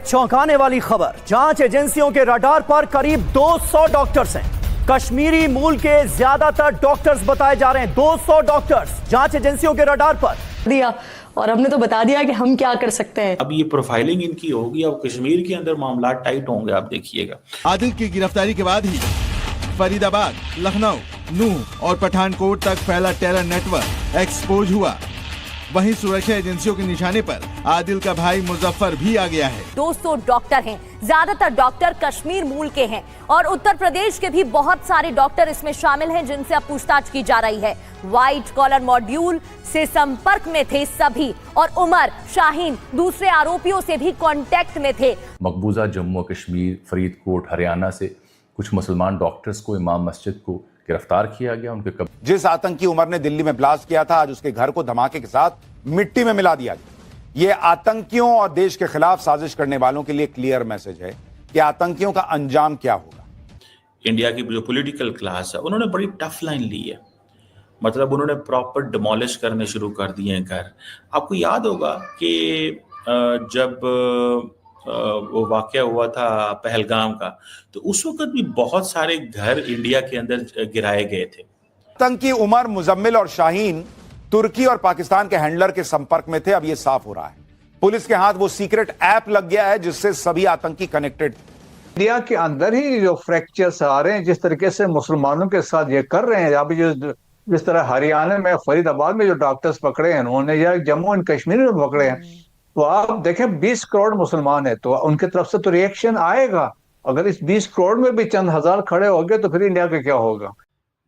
चौंकाने वाली खबर, जांच एजेंसियों के रडार पर करीब 200 डॉक्टर्स हैं। कश्मीरी मूल के ज्यादातर डॉक्टर्स बताए जा रहे हैं। 200 डॉक्टर्स जांच एजेंसियों के रडार पर दिया और हमने तो बता दिया कि हम क्या कर सकते हैं। अब ये प्रोफाइलिंग इनकी होगी, अब कश्मीर के अंदर मामला टाइट होंगे, आप देखिएगा। आदिल की गिरफ्तारी के बाद ही फरीदाबाद, लखनऊ, नूह और पठानकोट तक फैला टेरर नेटवर्क एक्सपोज हुआ। वहीं सुरक्षा एजेंसियों के निशाने पर आदिल का भाई मुजफ्फर भी आ गया है। 200 डॉक्टर हैं, ज्यादातर डॉक्टर कश्मीर मूल के हैं और उत्तर प्रदेश के भी बहुत सारे डॉक्टर इसमें शामिल हैं जिनसे अब पूछताछ की जा रही है। व्हाइट कॉलर मॉड्यूल से संपर्क में थे सभी और उमर शाहीन दूसरे आरोपियों से भी कांटेक्ट में थे। मकबूजा जम्मू कश्मीर, फरीदकोट, हरियाणा से कुछ मुसलमान डॉक्टर्स को इमाम मस्जिद को गिरफ्तार किया गया। उनके जिस आतंकी उमर ने दिल्ली में ब्लास्ट किया था, आज उसके घर को धमाके के साथ मिट्टी में मिला दिया गया। ये आतंकियों और देश के खिलाफ साजिश करने वालों के लिए क्लियर मैसेज है कि आतंकियों का अंजाम क्या होगा। इंडिया की जो पॉलिटिकल क्लास है उन्होंने बड़ी टफ लाइन ली है, मतलब उन्होंने प्रॉपर डिमोलिश करने शुरू कर दिए हैं घर। आपको याद होगा कि जब वो वाकया हुआ था पहलगाम का, तो उस वक्त भी बहुत सारे घर इंडिया के अंदर गिराए गए थे। आतंकी उमर, मुजम्मिल और शाहीन तुर्की और पाकिस्तान के हैंडलर के संपर्क में थे। अब यह साफ हो रहा है, पुलिस के हाथ वो सीक्रेट ऐप लग गया है जिससे सभी आतंकी कनेक्टेड। इंडिया के अंदर ही जो फ्रैक्चर्स आ रहे हैं, जिस तरीके से मुसलमानों के साथ ये कर रहे हैं, अभी जो जिस तरह हरियाणा में फरीदाबाद में जो डॉक्टर्स पकड़े हैं उन्होंने, या जम्मू एंड कश्मीर में पकड़े हैं, तो आप देखें 20 करोड़ मुसलमान है तो उनके तरफ से तो रिएक्शन आएगा। अगर इस 20 करोड़ में भी चंद हजार खड़े हो गए तो फिर इंडिया का क्या होगा।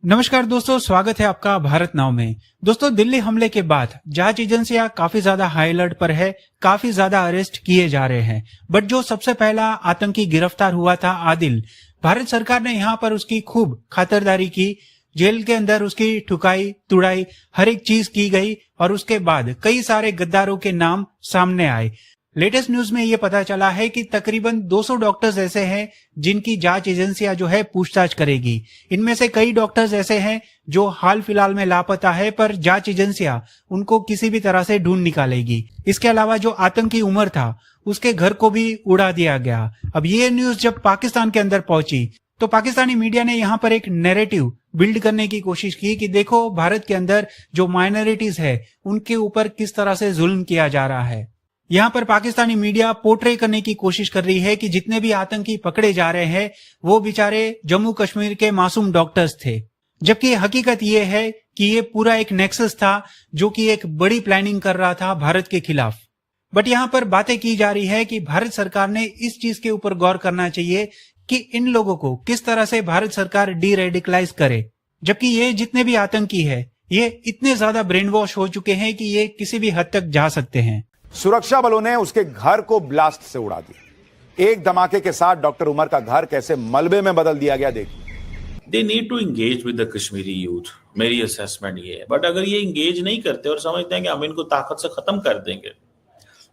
नमस्कार दोस्तों, स्वागत है आपका भारत नाउ में। दोस्तों, दिल्ली हमले के बाद जांच एजेंसियां काफी ज्यादा हाई अलर्ट पर है, काफी ज्यादा अरेस्ट किए जा रहे हैं। बट जो सबसे पहला आतंकी गिरफ्तार हुआ था आदिल, भारत सरकार ने यहाँ पर उसकी खूब खातिरदारी की, जेल के अंदर उसकी ठुकाई तुड़ाई हर एक चीज की गई और उसके बाद कई सारे गद्दारों के नाम सामने आए। लेटेस्ट न्यूज में ये पता चला है कि तकरीबन 200 डॉक्टर्स ऐसे हैं जिनकी जांच एजेंसियां जो है पूछताछ करेगी। इनमें से कई डॉक्टर्स ऐसे हैं जो हाल फिलहाल में लापता है, पर जांच एजेंसियां उनको किसी भी तरह से ढूंढ निकालेगी। इसके अलावा जो आतंकी उमर था उसके घर को भी उड़ा दिया गया। अब ये न्यूज जब पाकिस्तान के अंदर पहुंची तो पाकिस्तानी मीडिया ने यहाँ पर एक नैरेटिव बिल्ड करने की कोशिश की कि देखो भारत के अंदर जो माइनॉरिटीज है उनके ऊपर किस तरह से जुल्म किया जा रहा है। यहाँ पर पाकिस्तानी मीडिया पोर्ट्रे करने की कोशिश कर रही है कि जितने भी आतंकी पकड़े जा रहे हैं वो बेचारे जम्मू कश्मीर के मासूम डॉक्टर्स थे, जबकि हकीकत ये है कि ये पूरा एक नेक्सस था जो कि एक बड़ी प्लानिंग कर रहा था भारत के खिलाफ। बट यहाँ पर बातें की जा रही है कि भारत सरकार ने इस चीज के ऊपर गौर करना चाहिए कि इन लोगों को किस तरह से भारत सरकार डी रेडिकलाइज करे, जबकि ये जितने भी आतंकी है ये इतने ज्यादा ब्रेन वॉश हो चुके हैं कि ये किसी भी हद तक जा सकते हैं। सुरक्षा बलों ने उसके घर को ब्लास्ट से उड़ा दिया। एक धमाके के साथ डॉक्टर उमर का घर कैसे मलबे में बदल दिया गया, देखिए। They need to engage with the Kashmiri youth, मेरी असेसमेंट ये है। बट अगर ये एंगेज नहीं करते और समझते हैं कि हम इनको ताकत से खत्म कर देंगे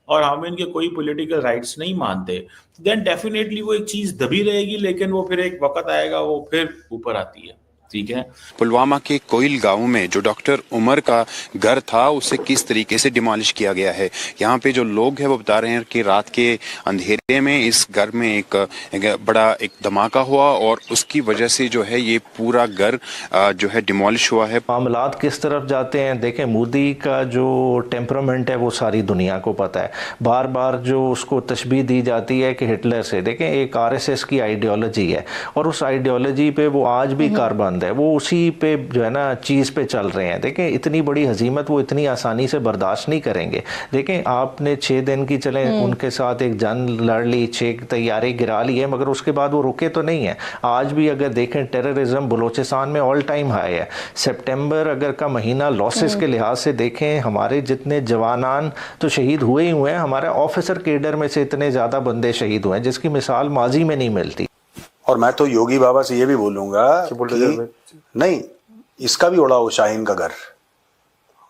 और हम इनके कोई पॉलिटिकल राइट्स नहीं मानते, देन डेफिनेटली वो एक चीज दबी रहेगी, लेकिन वो फिर एक वक्त आएगा वो फिर ऊपर आती है। ठीक है। पुलवामा के कोयल गांव में जो डॉक्टर उमर का घर था उसे किस तरीके से डिमोलिश किया गया है। यहाँ पे जो लोग हैं वो बता रहे हैं कि रात के अंधेरे में इस घर में एक बड़ा एक धमाका हुआ और उसकी वजह से जो है ये पूरा घर जो है डिमोलिश हुआ है। मामलात किस तरफ जाते हैं, देखें मोदी का जो टेम्परामेंट है वो सारी दुनिया को पता है। बार बार जो उसको तशबीह दी जाती है कि हिटलर से, देखें एक आरएसएस की आइडियोलॉजी है और उस आइडियोलॉजी पे वो आज भी कारबंद है, वो उसी पे जो है ना चीज़ पे चल रहे हैं। देखें इतनी बड़ी हजीमत वो इतनी आसानी से बर्दाश्त नहीं करेंगे। देखें आपने 6 दिन की चले उनके साथ एक जंग लड़ ली, 6 तैयारे गिरा लिए, मगर उसके बाद वो रुके तो नहीं है। आज भी अगर देखें टेररिज्म बलूचिस्तान में ऑल टाइम हाई है। सितंबर अगर का महीना लॉसेस के लिहाज से देखें, हमारे जितने जवानान तो शहीद हुए ही हुए हैं, हमारे ऑफिसर केडर में से इतने ज़्यादा बंदे शहीद हुए हैं जिसकी मिसाल माजी में नहीं मिलती। और मैं तो योगी बाबा से ये भी बोलूंगा कि नहीं, इसका भी उड़ाओ शाहीन का घर।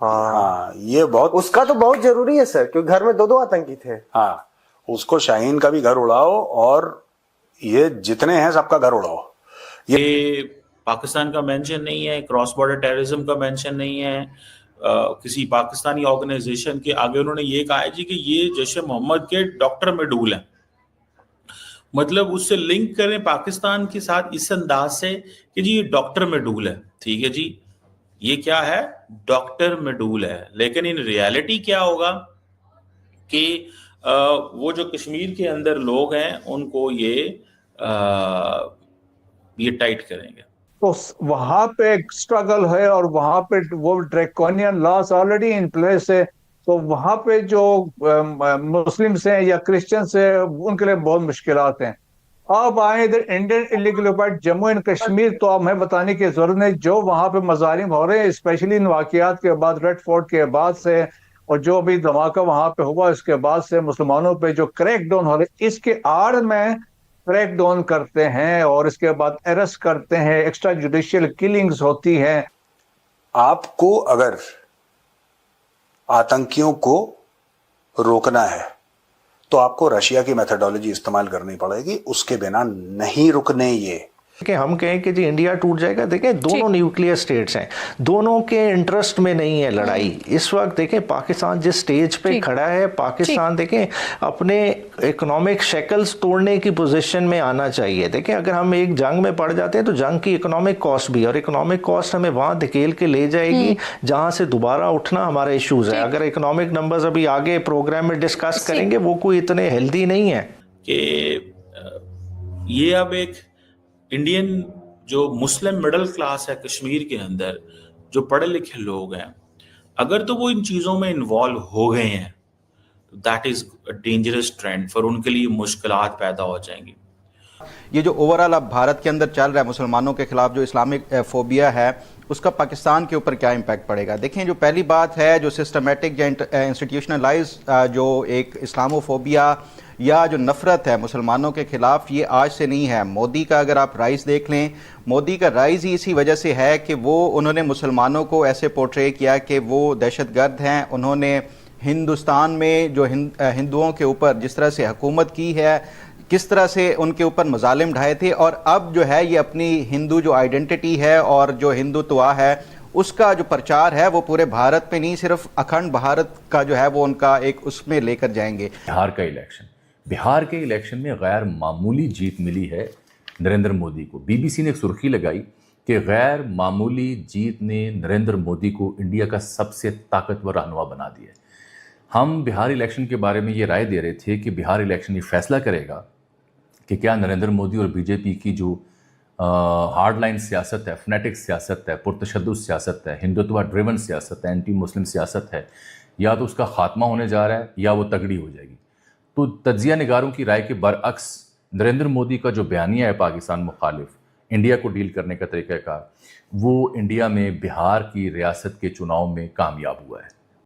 हाँ, ये बहुत, उसका तो बहुत जरूरी है सर, क्योंकि घर में 2 आतंकी थे। हाँ, उसको शाहीन का भी घर उड़ाओ और ये जितने हैं सबका घर उड़ाओ। ये पाकिस्तान का मेंशन नहीं है, क्रॉस बॉर्डर टेररिज्म का मेंशन नहीं है, किसी पाकिस्तानी ऑर्गेनाइजेशन के आगे उन्होंने ये कहा है जी कि ये जैश ए मोहम्मद के डॉक्टर में डूल हैं। मतलब उससे लिंक करें पाकिस्तान के साथ इस अंदाज से कि जी ये डॉक्टर मेडूल है, ठीक है जी, ये क्या है, डॉक्टर मेडूल है, लेकिन इन रियलिटी क्या होगा कि वो जो कश्मीर के अंदर लोग हैं उनको ये टाइट करेंगे। तो वहां पे एक स्ट्रगल है और वहां पे वो draconian loss already in place है, तो वहां पे जो मुस्लिम्स हैं या क्रिश्चियंस हैं उनके लिए बहुत मुश्किलात हैं। अब आए इधर Indian illegal occupied Jammu and Kashmir, तो अब हमें बताने की जरूरत नहीं जो वहां पे मजालिम हो रहे हैं, स्पेशली इन वाकयात के बाद, रेड फोर्ट के बाद से, और जो अभी धमाका वहां पे हुआ इसके बाद से मुसलमानों पे जो क्रैकडाउन हो रहे, इसके आड़ में क्रैकडाउन करते हैं और इसके बाद अरेस्ट करते हैं, एक्स्ट्रा जुडिशियल किलिंग्स होती हैं। आपको अगर आतंकियों को रोकना है तो आपको रशिया की मेथोडोलॉजी इस्तेमाल करनी पड़ेगी, उसके बिना नहीं रुकने ये। कि हम कहें कि जी इंडिया टूट जाएगा, देखें दोनों न्यूक्लियर स्टेट्स हैं, दोनों के इंटरेस्ट में नहीं है लड़ाई इस वक्त। देखें पाकिस्तान जिस स्टेज पे खड़ा है, पाकिस्तान देखें अपने इकोनॉमिक शेकल्स तोड़ने की पोजीशन में आना चाहिए। देखें अगर हम एक जंग में पड़ जाते हैं तो जंग की इकोनॉमिक कॉस्ट भी, और इकोनॉमिक कॉस्ट हमें वहां धकेल के ले जाएगी जहां से दोबारा उठना हमारा इशूज है। अगर इकोनॉमिक नंबर्स अभी आगे प्रोग्राम में डिस्कस करेंगे वो कोई इतने हेल्दी नहीं है कि ये अब एक इंडियन जो मुस्लिम मिडिल क्लास है कश्मीर के अंदर, जो पढ़े लिखे लोग हैं, अगर तो वो इन चीज़ों में इन्वॉल्व हो गए हैं तो that is a dangerous trend, फिर उनके लिए मुश्किलात पैदा हो जाएंगी। ये जो ओवरऑल अब भारत के अंदर चल रहा है मुसलमानों के खिलाफ जो इस्लामिक फोबिया है, उसका पाकिस्तान के ऊपर क्या इम्पैक्ट पड़ेगा? देखें जो पहली बात है, जो सिस्टमेटिक या इंस्टीट्यूशनलाइज जो एक इस्लामोफोबिया या जो नफ़रत है मुसलमानों के ख़िलाफ़, ये आज से नहीं है। मोदी का अगर आप राइज़ देख लें, मोदी का राइज़ ही इसी वजह से है कि वो उन्होंने मुसलमानों को ऐसे पोर्ट्रे किया कि वो दहशतगर्द हैं। उन्होंने हिंदुस्तान में जो हिंदुओं के ऊपर जिस तरह से हुकूमत की है, किस तरह से उनके ऊपर मजालिम ढाए थे, और अब जो है ये अपनी हिंदू जो आइडेंटिटी है और जो हिंदुत्व है उसका जो प्रचार है वो पूरे भारत में नहीं, सिर्फ अखंड भारत का जो है वो उनका एक उसमें लेकर जाएंगे। बिहार के इलेक्शन में गैर मामूली जीत मिली है नरेंद्र मोदी को। बीबीसी ने एक सुर्खी लगाई कि गैर मामूली जीत ने नरेंद्र मोदी को इंडिया का सबसे ताकतवर रहनुमा बना दिया। हम बिहार इलेक्शन के बारे में ये राय दे रहे थे कि बिहार इलेक्शन ये फैसला करेगा कि क्या नरेंद्र मोदी और बीजेपी की जो हार्डलाइन सियासत है, फनेटिक सियासत है, पुरतशद्दुद सियासत है, हिंदुत्व ड्रिवन सियासत है, एंटी मुस्लिम सियासत है, या तो उसका खात्मा होने जा रहा है या वो तगड़ी हो जाएगी। तो तज्जिया निगारों की राय के बरअक्स नरेंद्र मोदी का जो बयानिया है पाकिस्तान मुखालिफ, इंडिया को डील करने का तरीक़ाकार, वो इंडिया में बिहार की रियासत के चुनाव में कामयाब हुआ।